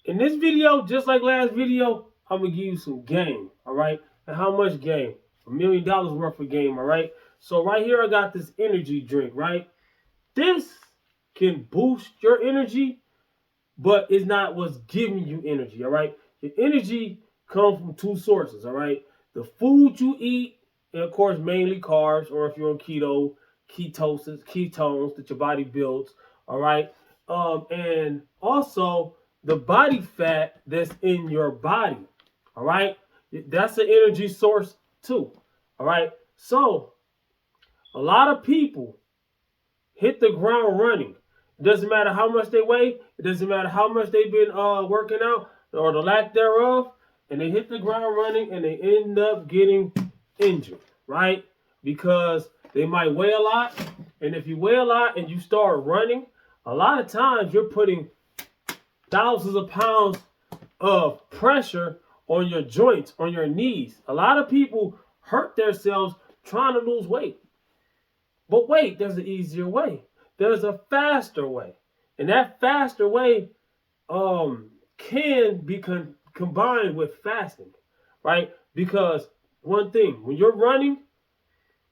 In this video, just like last video, I'm gonna give you some game, all right? And how much game? $1 million worth of game, all right? So right here, I got this energy drink, right? This can boost your energy, but it's not what's giving you energy, all right? Your energy comes from two sources, all right? The food you eat, and of course, mainly carbs, or if you're on keto, ketones that your body builds, all right? And also the body fat that's in your body, all right? That's an energy source too, all right? So a lot of people hit the ground running. It doesn't matter how much they weigh. It doesn't matter how much they've been working out or the lack thereof. And they hit the ground running and they end up getting injured, right? Because they might weigh a lot. And if you weigh a lot and you start running, a lot of times you're putting thousands of pounds of pressure on your joints, on your knees. A lot of people hurt themselves trying to lose weight. But wait, there's an easier way. There's a faster way. And that faster way can be combined with fasting, right? Because one thing, when you're running,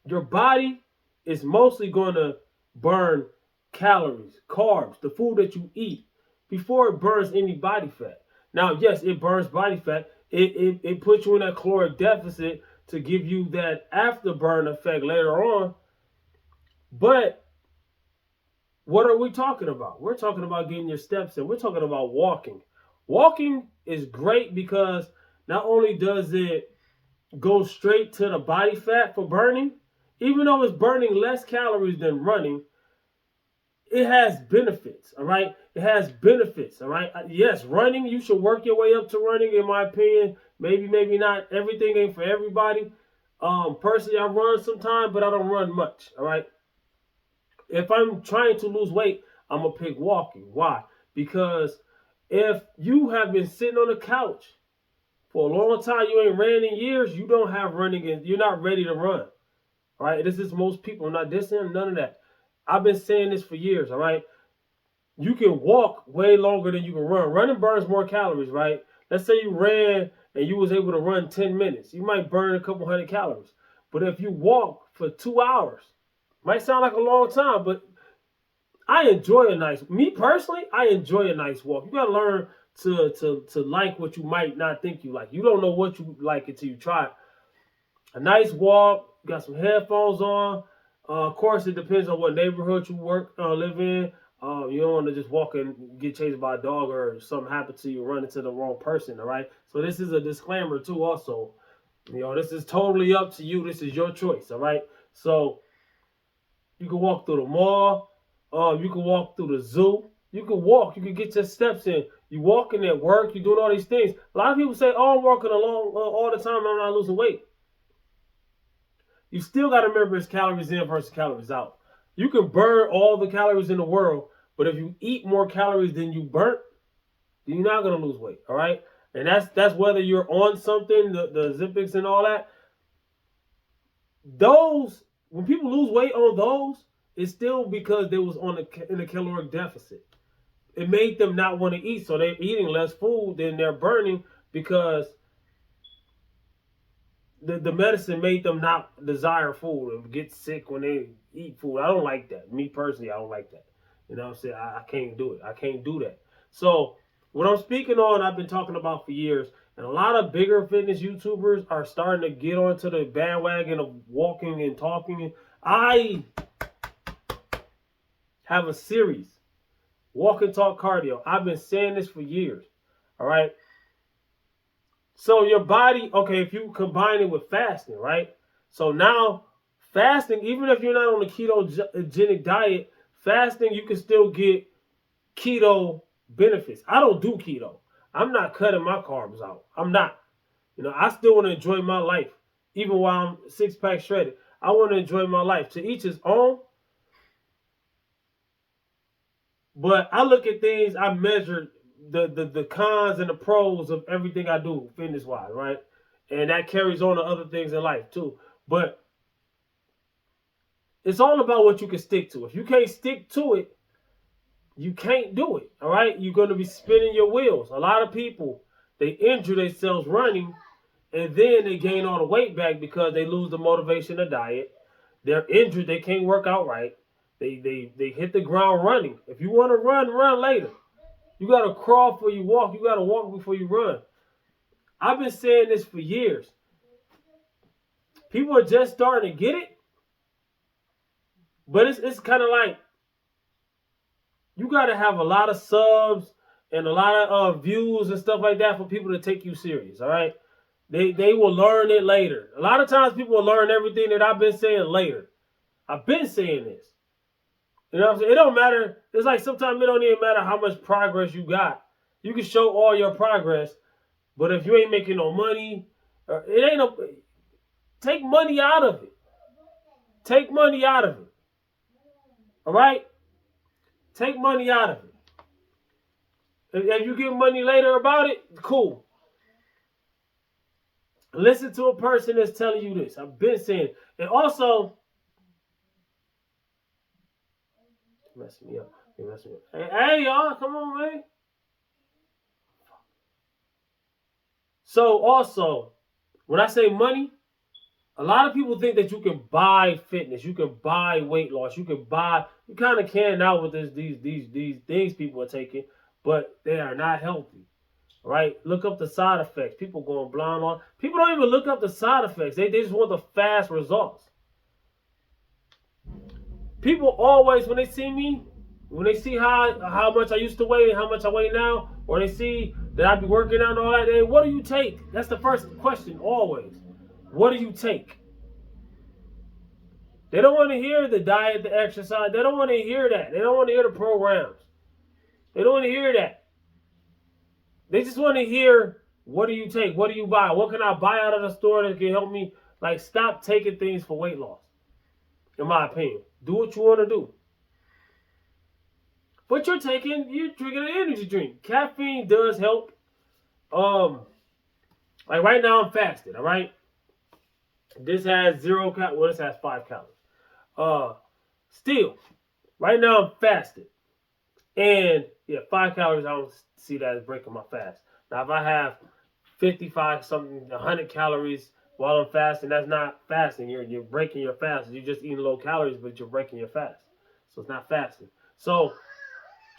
your body is mostly going to burn calories, carbs, the food that you eat, before it burns any body fat. Now, yes, it burns body fat. It puts you in that caloric deficit to give you that afterburn effect later on. But what are we talking about? We're talking about getting your steps in. We're talking about walking. Walking is great because not only does it go straight to the body fat for burning, even though it's burning less calories than running, it has benefits, all right? It has benefits, all right? Yes, running, you should work your way up to running, in my opinion. Maybe not. Everything ain't for everybody. Personally, I run sometimes, but I don't run much, all right? If I'm trying to lose weight, I'm going to pick walking. Why? Because if you have been sitting on the couch for a long time, you ain't ran in years, you don't have running, and you're not ready to run. All right? This is most people. I'm not dissing, none of that. I've been saying this for years, all right? You can walk way longer than you can run. Running burns more calories, right? Let's say you ran and you was able to run 10 minutes. You might burn a couple hundred calories. But if you walk for 2 hours, might sound like a long time, but I enjoy me personally, I enjoy a nice walk. You gotta learn to like what you might not think you like. You don't know what you like until you try it. A nice walk, you got some headphones on. Of course, it depends on what neighborhood you live in. You don't want to just walk and get chased by a dog or something happen to you, run into the wrong person, all right? So this is a disclaimer too also. This is totally up to you. This is your choice, all right? So you can walk through the mall. You can walk through the zoo. You can walk. You can get your steps in. You walking at work. You're doing all these things. A lot of people say, "Oh, I'm walking along all the time. I'm not losing weight." You still got to remember it's calories in versus calories out. You can burn all the calories in the world, but if you eat more calories than you burnt, then you're not gonna lose weight. All right, and that's whether you're on something, the Ozempics and all that. Those, when people lose weight on those, it's still because they was in a caloric deficit. It made them not want to eat, so they're eating less food than they're burning because the medicine made them not desire food and get sick when they eat food. I don't like that. Me personally, I don't like that. You know what I'm saying? I can't do it. I can't do that. So what I'm speaking on, I've been talking about for years. And a lot of bigger fitness YouTubers are starting to get onto the bandwagon of walking and talking. I have a series, Walk and Talk Cardio. I've been saying this for years. All right. So your body, okay, if you combine it with fasting, right? So now fasting, even if you're not on a ketogenic diet, fasting, you can still get keto benefits. I don't do keto. I'm not cutting my carbs out. I'm not. I still want to enjoy my life, even while I'm six-pack shredded. I want to enjoy my life. To each his own. But I look at things, I measure the cons and the pros of everything I do fitness-wise, right? And that carries on to other things in life too. But it's all about what you can stick to. If you can't stick to it, You can't do it. All right, you're going to be spinning your wheels. A lot of people, they injure themselves running, and then they gain all the weight back because they lose the motivation to diet. They're injured. They can't work out right. They hit the ground running. If you want to run, run later. You got to crawl before you walk. You got to walk before you run. I've been saying this for years. People are just starting to get it, but it's kind of like you got to have a lot of subs and a lot of views and stuff like that for people to take you serious. All right, they will learn it later. A lot of times people will learn everything that I've been saying later. I've been saying this. You know what I'm saying? It don't matter. It's like sometimes it don't even matter how much progress you got. You can show all your progress, but if you ain't making no money, it ain't no. Take money out of it. Take money out of it. All right? Take money out of it. If you get money later about it, cool. Listen to a person that's telling you this. I've been saying it. And also, mess me up. Hey, y'all, come on, man. So also, when I say money, a lot of people think that you can buy fitness, you can buy weight loss, you kind of can now with these things people are taking, but they are not healthy. Right? Look up the side effects. People going blind on. People don't even look up the side effects. They just want the fast results. People always, when they see me, when they see how much I used to weigh and how much I weigh now, or they see that I be working out and all that, what do you take? That's the first question always. What do you take? They don't want to hear the diet, the exercise. They don't want to hear that. They don't want to hear the programs. They don't want to hear that. They just want to hear, what do you take? What do you buy? What can I buy out of the store that can help me? Like, stop taking things for weight loss, in my opinion. Do what you want to do. But you're drinking an energy drink. Caffeine does help. Like right now I'm fasted, all right? This has 0 calories. Well, this has 5 calories. Still, right now I'm fasted. And yeah, 5 calories, I don't see that as breaking my fast. Now, if I have 55 something, 100 calories while I'm fasting, that's not fasting. You're breaking your fast. You're just eating low calories, but you're breaking your fast. So it's not fasting. So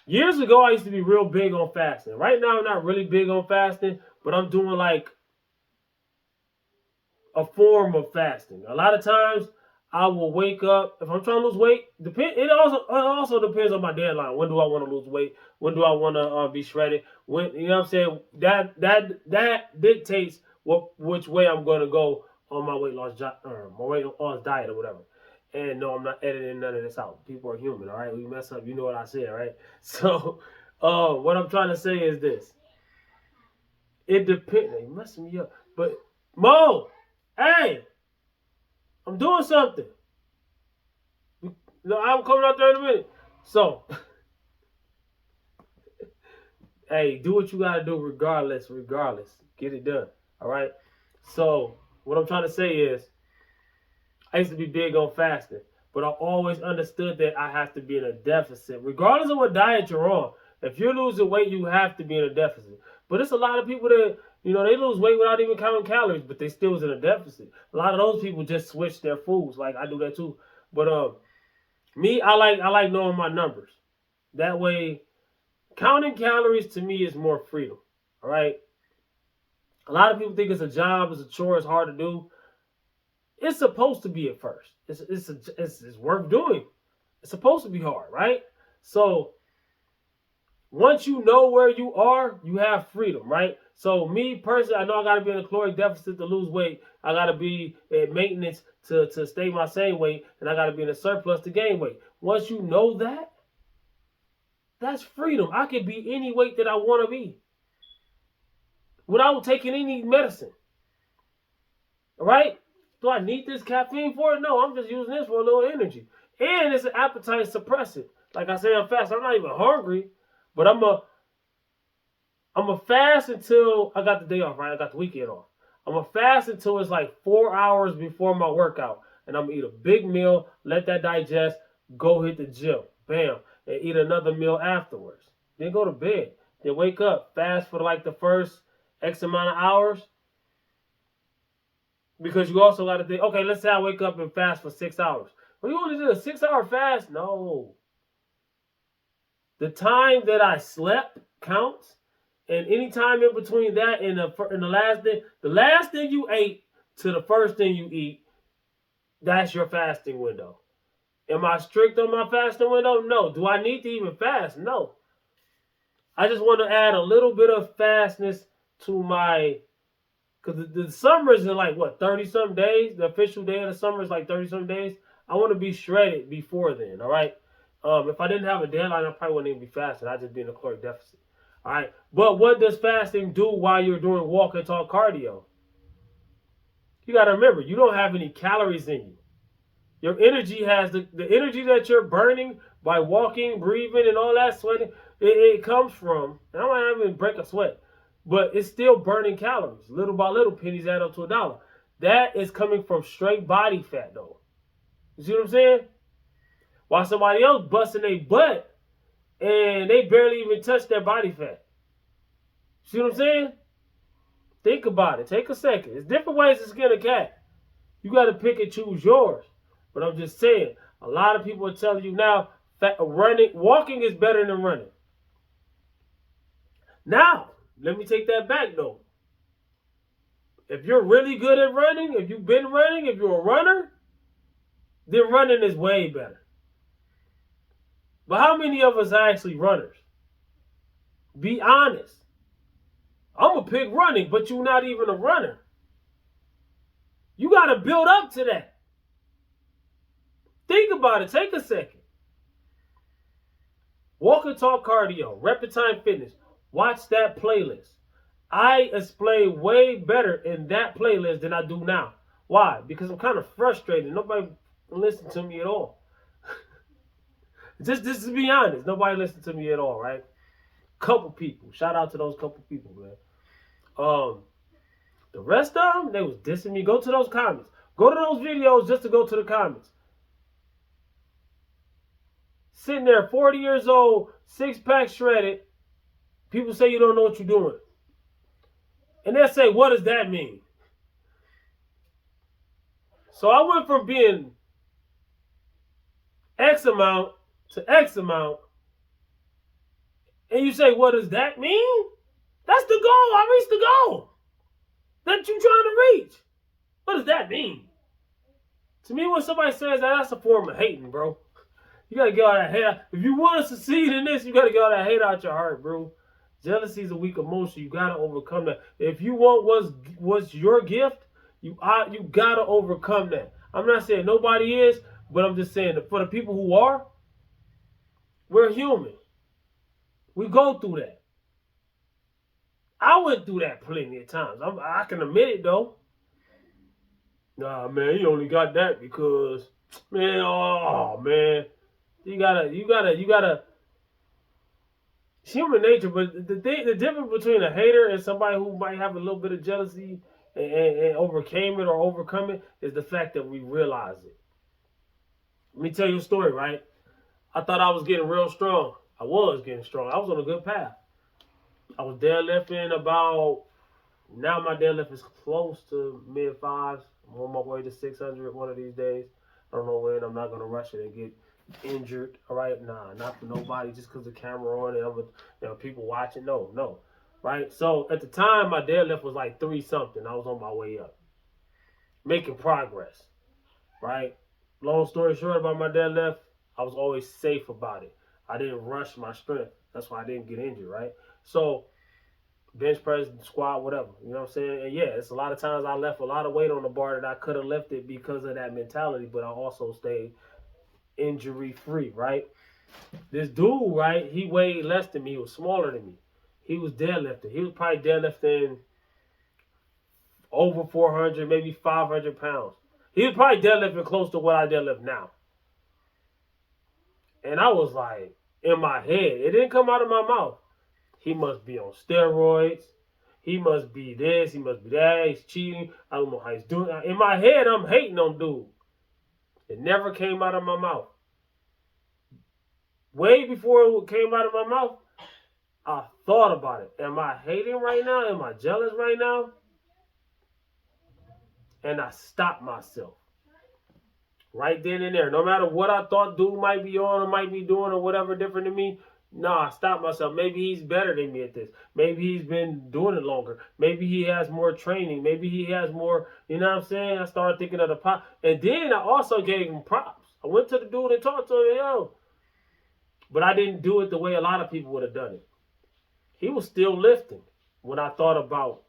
years ago, I used to be real big on fasting. Right now, I'm not really big on fasting, but I'm doing like a form of fasting. A lot of times, I will wake up if I'm trying to lose weight. It also depends on my deadline. When do I want to lose weight? When do I want to be shredded? When, you know what I'm saying? That dictates which way I'm going to go on my weight loss diet or whatever. And no, I'm not editing none of this out. People are human, all right? We mess up. You know what I said, right? So, what I'm trying to say is this. It depends. They messing me up. But Mo, hey. I'm doing something. No, I'm coming out there in a minute. So, hey, do what you gotta do regardless. Get it done. All right. So, what I'm trying to say is, I used to be big on fasting, but I always understood that I have to be in a deficit, regardless of what diet you're on. If you're losing weight, you have to be in a deficit. But it's a lot of people that, they lose weight without even counting calories, but they still is in a deficit. A lot of those people just switch their foods. Like I do that too. But me, I like knowing my numbers. That way, counting calories to me is more freedom. All right. A lot of people think it's a job, it's a chore, it's hard to do. It's supposed to be at first. It's worth doing. It's supposed to be hard, right? So once you know where you are, you have freedom, right? So me personally, I know I got to be in a caloric deficit to lose weight. I got to be at maintenance to stay my same weight, and I got to be in a surplus to gain weight. Once you know that, that's freedom. I can be any weight that I want to be without taking any medicine. All right? Do I need this caffeine for it? No, I'm just using this for a little energy. And it's an appetite suppressant. Like I say, I'm fast. I'm not even hungry, but I'm a fast until I got the day off, right? I got the weekend off. I'm a fast until it's like 4 hours before my workout. And I'm going to eat a big meal, let that digest, go hit the gym. Bam. and eat another meal afterwards. Then go to bed. Then wake up, fast for like the first X amount of hours. Because you also got to think, okay, let's say I wake up and fast for 6 hours. Well, you only did a 6 hour fast? No. The time that I slept counts. And any time in between that and the last thing you ate to the first thing you eat, that's your fasting window. Am I strict on my fasting window? No. Do I need to even fast? No. I just want to add a little bit of fastness to my, because the summer is in like what, 30-some days? The official day of the summer is like 30-some days. I want to be shredded before then, all right? If I didn't have a deadline, I probably wouldn't even be fasting. I'd just be in a caloric deficit, all right? But what does fasting do while you're doing walk and talk cardio? You got to remember, you don't have any calories in you. Your energy has the energy that you're burning by walking, breathing, and all that sweating. It comes from, I might not even break a sweat, but it's still burning calories. Little by little, pennies add up to $1. That is coming from straight body fat, though. You see what I'm saying? While somebody else busting their butt and they barely even touch their body fat. See what I'm saying? Think about it. Take a second. There's different ways to skin a cat. You got to pick and choose yours. But I'm just saying, a lot of people are telling you now, walking is better than running. Now, let me take that back though. If you're really good at running, if you've been running, if you're a runner, then running is way better. But how many of us are actually runners? Be honest. I'm going to pick running, but you're not even a runner. You got to build up to that. Think about it. Take a second. Walk and talk cardio, Repetime Fitness. Watch that playlist. I explain way better in that playlist than I do now. Why? Because I'm kind of frustrated. Nobody listens to me at all. Just to be honest, nobody listens to me at all, right? Couple people. Shout out to those couple people, man. The rest of them, they was dissing me. Go to those comments. Go to those videos just to go to the comments. Sitting there, 40 years old, 6-pack shredded. People say you don't know what you're doing. And they say, what does that mean? So I went from being X amount to X amount. And you say, what does that mean? That's the goal. I reached the goal that you're trying to reach. What does that mean? To me, when somebody says that, that's a form of hating, bro. You got to get all that hate out. If you want to succeed in this, you got to get all that hate out your heart, bro. Jealousy is a weak emotion. You got to overcome that. If you want what's your gift, you got to overcome that. I'm not saying nobody is, but I'm just saying that for the people who are, we're human. We go through that. I went through that plenty of times. I can admit it, though. Nah, man, you only got that because, man, oh, man. You gotta, it's human nature, but the difference between a hater and somebody who might have a little bit of jealousy and overcame it or overcome it is the fact that we realize it. Let me tell you a story, right? I thought I was getting real strong. I was getting strong. I was on a good path. I was deadlifting now my deadlift is close to mid-5s. I'm on my way to 600 one of these days. I don't know when. I'm not going to rush it and get injured. All right? Nah, not for nobody. Just because the camera on and I'm with people watching. No. Right? So at the time, my deadlift was like 3-something. I was on my way up. Making progress. Right? Long story short about my deadlift, I was always safe about it. I didn't rush my strength. That's why I didn't get injured, right? So, bench press, squat, whatever. You know what I'm saying? And yeah, it's a lot of times I left a lot of weight on the bar that I could have lifted because of that mentality, but I also stayed injury-free, right? This dude, right, he weighed less than me. He was smaller than me. He was deadlifting. He was probably deadlifting over 400, maybe 500 pounds. He was probably deadlifting close to what I deadlift now. And I was like, in my head, it didn't come out of my mouth. He must be on steroids. He must be this. He must be that. He's cheating. I don't know how he's doing. In my head, I'm hating on dude. It never came out of my mouth. way before it came out of my mouth, I thought about it. Am I hating right now? Am I jealous right now? And I stopped myself right then and there. No matter what I thought dude might be on or might be doing or whatever different than me, no, I stopped myself. Maybe he's better than me at this. Maybe he's been doing it longer. Maybe he has more training. Maybe he has more, you know what I'm saying? I started thinking of the pop. And then I also gave him props. I went to the dude and talked to him, yo. But I didn't do it the way a lot of people would have done it. He was still lifting when I thought about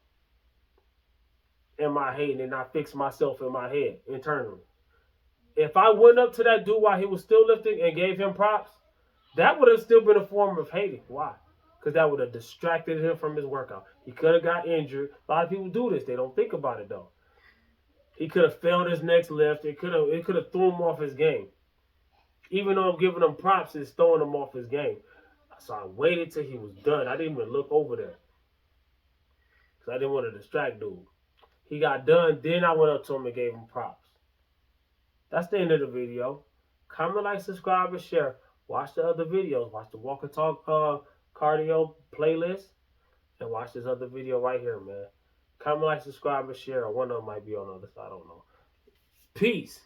in my head and I fixed myself in my head internally. If I went up to that dude while he was still lifting and gave him props, that would have still been a form of hating. Why? Because that would have distracted him from his workout. He could have got injured. A lot of people do this. They don't think about it though. He could have failed his next lift. It could have threw him off his game. Even though I'm giving him props, it's throwing him off his game. So I waited till he was done. I didn't even look over there because I didn't want to distract dude. He got done. Then I went up to him and gave him props. That's the end of the video. Comment, like, subscribe, and share. Watch the other videos. Watch the Walk and Talk cardio playlist. And watch this other video right here, man. Comment, like, subscribe, and share. Or one of them might be on the other side. I don't know. Peace.